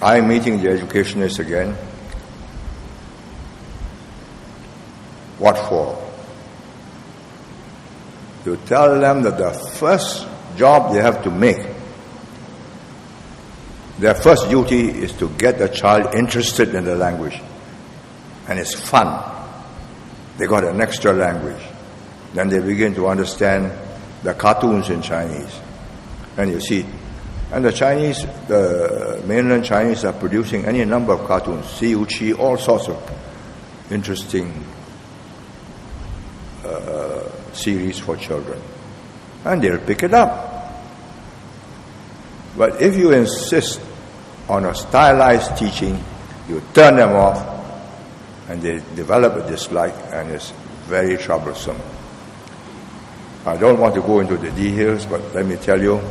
I'm meeting the educationists again. What for? To tell them that the first job they have to make, their first duty is to get the child interested in the language. And it's fun. They got an extra language. Then they begin to understand the cartoons in Chinese. And you see, and the mainland Chinese are producing any number of cartoons, Siu Chi, all sorts of interesting series for children. And they'll pick it up. But if you insist on a stylized teaching, you turn them off, and they develop a dislike, and it's very troublesome. I don't want to go into the details, but let me tell you,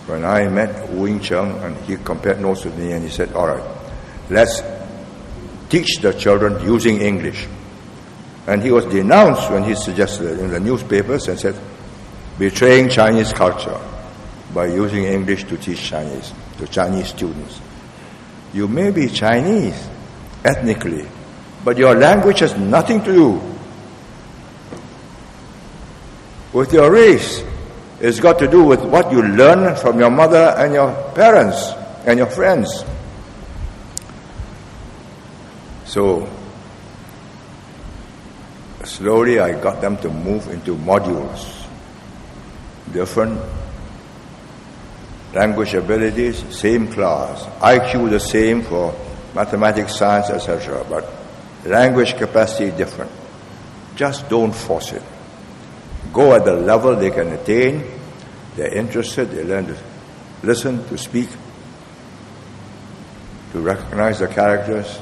when I met Wu Ying-cheng, and he compared notes with me, and he said, all right, let's teach the children using English. And he was denounced when he suggested it in the newspapers and said, betraying Chinese culture by using English to teach Chinese, to Chinese students. You may be Chinese ethnically, but your language has nothing to do with your race. It's got to do with what you learn from your mother and your parents and your friends. So, slowly I got them to move into modules. Different language abilities, same class. IQ the same for mathematics, science, etc. But language capacity different. Just don't force it. Go at the level they can attain. They're interested. They learn to listen, to speak, to recognize the characters,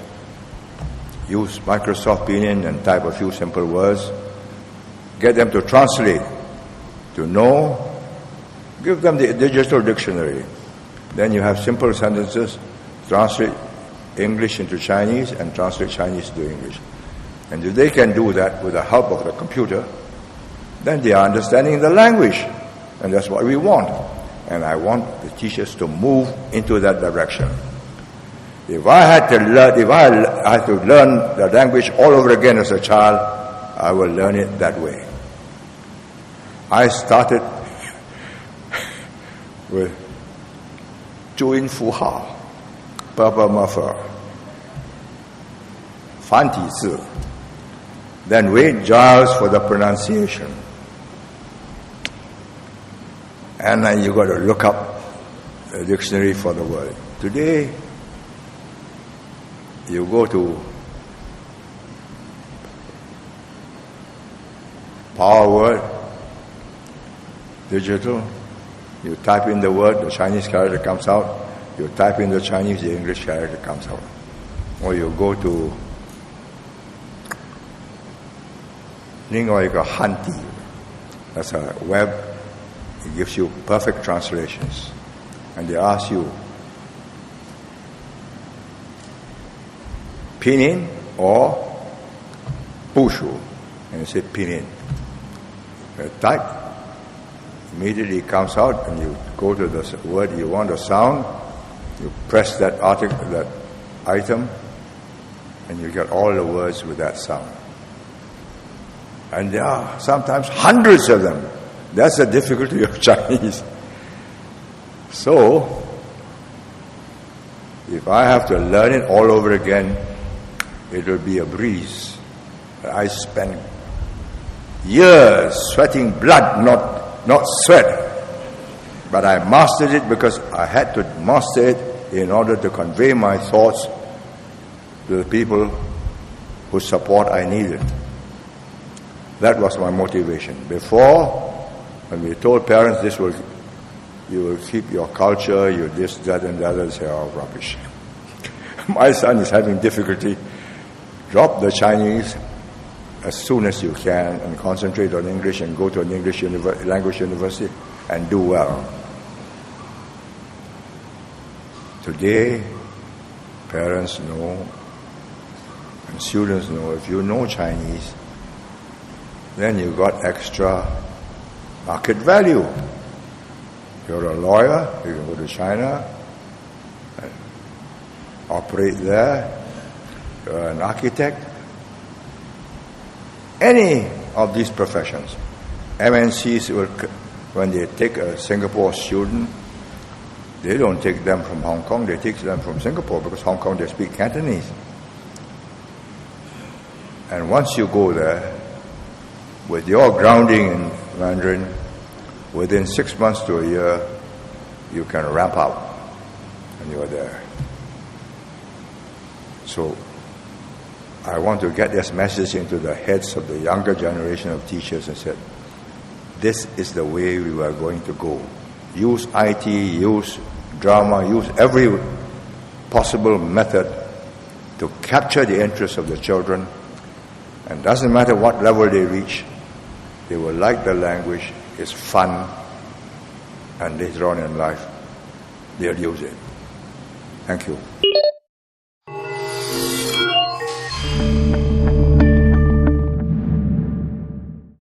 use Microsoft Pinyin and type a few simple words. Get them to translate, to know. Give them the digital dictionary. Then you have simple sentences. Translate English into Chinese and translate Chinese to English. And if they can do that with the help of the computer, then they are understanding the language. And that's what we want. And I want the teachers to move into that direction. If I had to learn the language all over again as a child, I will learn it that way. I started with 注音符号 Purple Muffler, 繁体字, then wait Giles for the pronunciation. And then you got to look up a dictionary for the word. Today, you go to Power Word, digital, you type in the word, the Chinese character comes out. You type in the Chinese, the English character comes out. Or you go to 另外一个汉地, that's a web, it gives you perfect translations. And they ask you, Pinyin or Bushu? And you say Pinyin. You type, immediately it comes out, and you go to the word you want, the sound, you press that article, that item, and you get all the words with that sound. And there are sometimes hundreds of them. That's the difficulty of Chinese. So, if I have to learn it all over again, it will be a breeze. I spent years sweating blood, not sweat. But I mastered it because I had to master it in order to convey my thoughts to the people whose support I needed. That was my motivation. Before, when we told parents you will keep your culture, you this, that, and the other, they say, oh, rubbish. My son is having difficulty. Drop the Chinese as soon as you can and concentrate on English and go to an English language university and do well. Today, parents know and students know, if you know Chinese, then you got extra market value. You're a lawyer, you can go to China, operate there, you're an architect, any of these professions. MNCs, when they take a Singapore student, they don't take them from Hong Kong, they take them from Singapore, because Hong Kong they speak Cantonese. And once you go there, with your grounding in Mandarin, within 6 months to a year, you can ramp up, and you're there. So, I want to get this message into the heads of the younger generation of teachers and said, this is the way we are going to go. Use IT, use drama, use every possible method to capture the interest of the children. And doesn't matter what level they reach, they will like the language, it's fun, and later on in life, they'll use it. Thank you.